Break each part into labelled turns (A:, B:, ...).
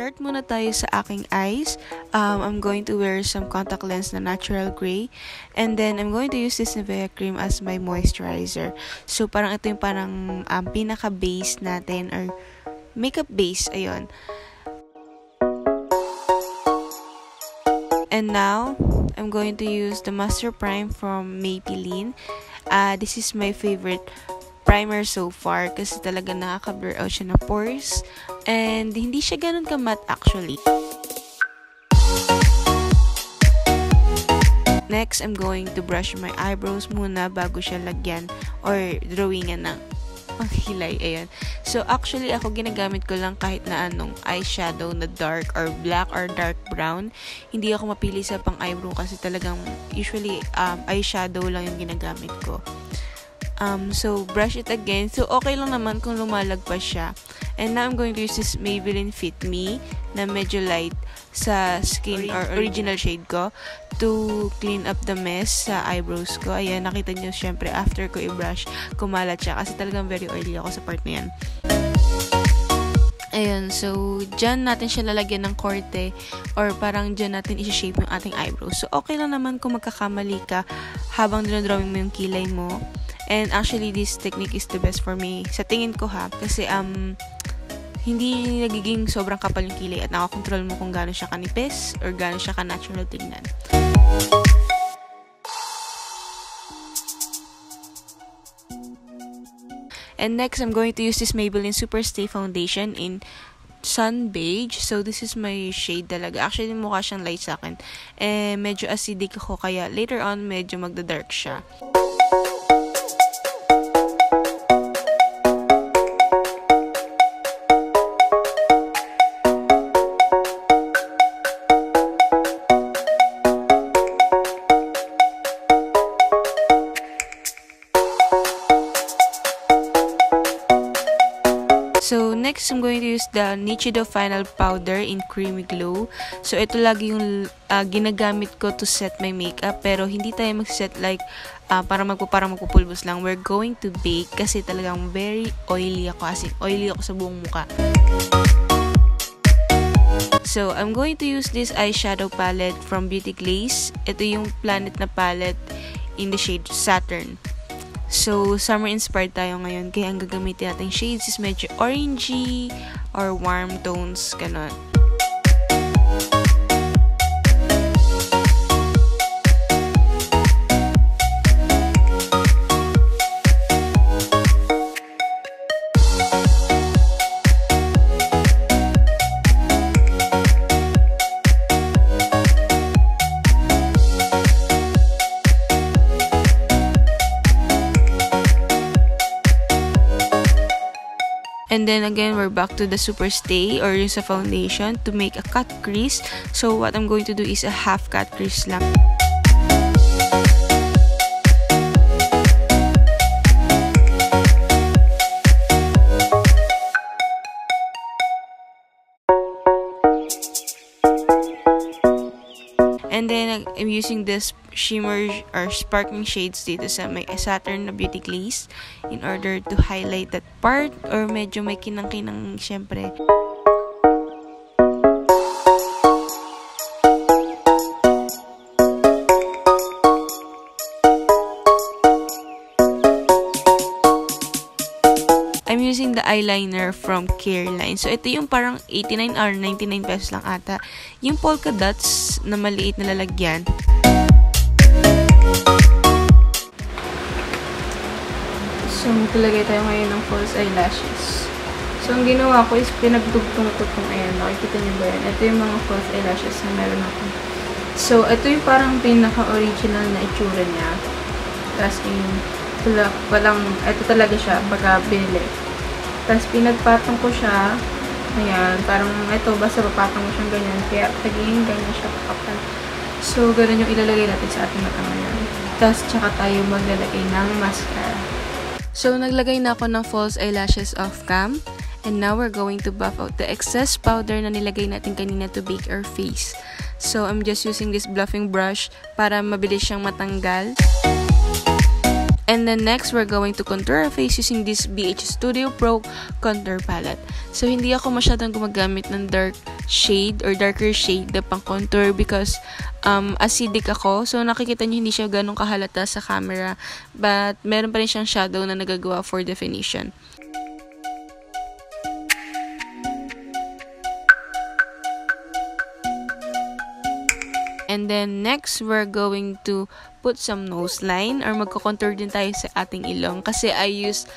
A: Start muna tayo sa aking eyes. I'm going to wear some contact lens na natural gray. And then, I'm going to use this Nivea cream as my moisturizer. So, parang ito yung parang pinaka-base natin or makeup base. Ayun. And now, I'm going to use the Master Prime from Maybelline. This is my favorite primer so far kasi talaga nakaka-blur out siya na pores and hindi siya ganun ka-matte actually. Next, I'm going to brush my eyebrows muna bago siya lagyan or drawingan ng hilay. Ayan. So, actually, ako ginagamit ko lang kahit na anong eyeshadow na dark or black or dark brown. Hindi ako mapili sa pang-eyebrow kasi talagang usually eyeshadow lang yung ginagamit ko. So, brush it again. So, okay lang naman kung lumalagpas siya. And now, I'm going to use this Maybelline Fit Me na medyo light sa skin or original shade ko to clean up the mess sa eyebrows ko. Ayan, nakita nyo syempre after ko i-brush, kumalat siya kasi talagang very oily ako sa part na yan. Ayan, so, dyan natin siya lalagyan ng korte or parang dyan natin isi-shape yung ating eyebrows. So, okay lang naman kung magkakamali ka habang dinodrawing mo yung kilay mo. And actually, this technique is the best for me. Sa tingin ko ha, kasi hindi nagiging sobrang kapal yung kilay at nakakontrol mo kung gaano siya kanipis or gaano siya ka-natural tingnan. And next, I'm going to use this Maybelline Superstay Foundation in Sun Beige. So, this is my shade talaga. Actually, mukha siyang light sa akin. Medyo acidic ako, kaya later on, medyo magda-dark siya. So, next, I'm going to use the Nichido Final Powder in Creamy Glow. So, ito lagi yung ginagamit ko to set my makeup. Pero, hindi tayo mag-set like parang magpupulbos lang. We're going to bake kasi talagang very oily ako. Kasi oily ako sa buong muka. So, I'm going to use this eyeshadow palette from Beauty Glaze. Ito yung Planet na palette in the shade Saturn. So, summer-inspired tayo ngayon. Kaya ang gagamitin natin shades is medyo orangey or warm tones, ganon. And then again, we're back to the Superstay or yung sa foundation to make a cut crease. So, what I'm going to do is a half cut crease lang. And then, I'm using this shimmer or sparkling shades dito sa may Saturn na Beauty Glaze in order to highlight that part or medyo may kinang-kinang syempre. I'm using the eyeliner from Careline. So, ito yung parang 89 or 99 pesos lang ata. Yung polka dots na maliit na lalagyan. So, maglagay tayo ngayon ng false eyelashes. So, ang ginawa ko is pinagdugtong ko itong ayan. Nakikita niyo ba yan? Ito yung mga false eyelashes na meron ako. So, ito yung parang pinaka-original na itsura niya. Tapos, ito talaga siya pagka binili. Tapos, pinagpatong ko siya. Ayan, parang ito, basta papatong ko siyang ganyan. Kaya, taging ganyan siya kapal. So, ganun yung ilalagay natin sa ating mata ngayon. Tapos, tsaka tayo maglalagay ng mascara. So, naglagay na ako ng false eyelashes off cam. And now, we're going to buff out the excess powder na nilagay natin kanina to bake our face. So, I'm just using this bluffing brush para mabilis siyang matanggal. And then next, we're going to contour our face using this BH Studio Pro Contour Palette. So, hindi ako masyadong gumagamit ng dark shade or darker shade na pang contour because acidic ako. So, nakikita nyo hindi siya ganun kahalata sa camera. But, meron pa rin siyang shadow na nagagawa for definition. And then, next, we're going to put some nose line or magko-contour din tayo sa ating ilong. Kasi I use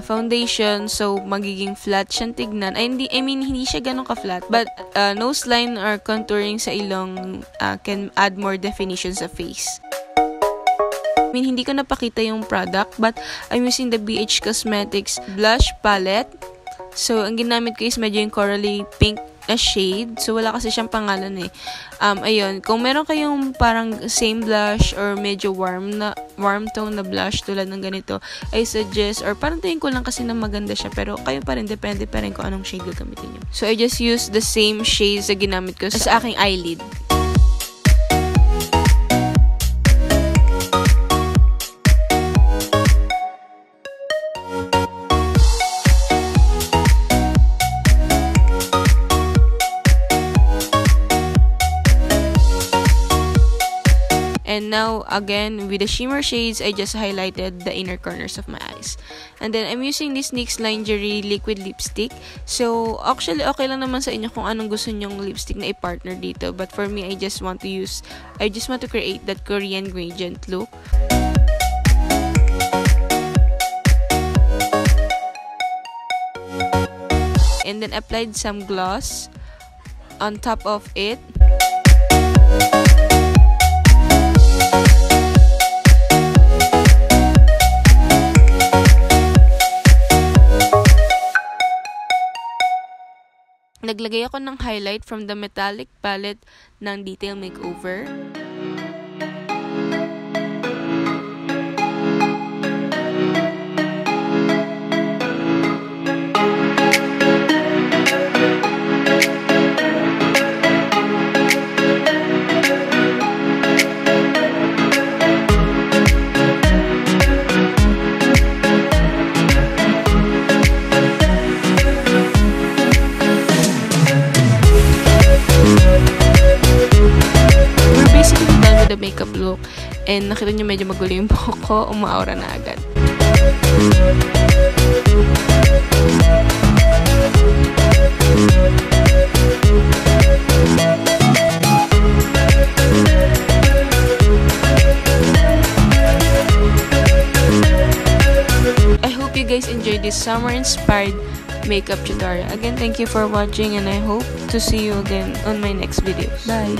A: foundation, so magiging flat siyang tignan. Hindi siya ganun ka-flat. But, nose line or contouring sa ilong can add more definition sa face. Hindi ko napakita yung product, but I'm using the BH Cosmetics Blush Palette. So, ang ginamit ko is medyo yung corally pink na shade. So, wala kasi siyang pangalan eh. Ayun. Kung meron kayong parang same blush or medyo warm tone na blush tulad ng ganito, I suggest, or parang tingin ko lang kasi na maganda siya, pero kayo pa rin, depende pa rin kung anong shade gagamitin nyo. So, I just use the same shades na ginamit ko sa aking eyelid. And now, again, with the shimmer shades, I just highlighted the inner corners of my eyes. And then, I'm using this NYX Lingerie Liquid Lipstick. So, actually, okay lang naman sa inyo kung anong gusto nyong lipstick na i-partner dito. But for me, I just want to create that Korean gradient look. And then, applied some gloss on top of it. Naglagay ako ng highlight from the metallic palette ng Detail Makeover. The makeup look, and nakita nyo medyo magulo yung buhok ko, umaaura na agad. I hope you guys enjoyed this summer inspired makeup tutorial. Again, thank you for watching, and I hope to see you again on my next video. Bye!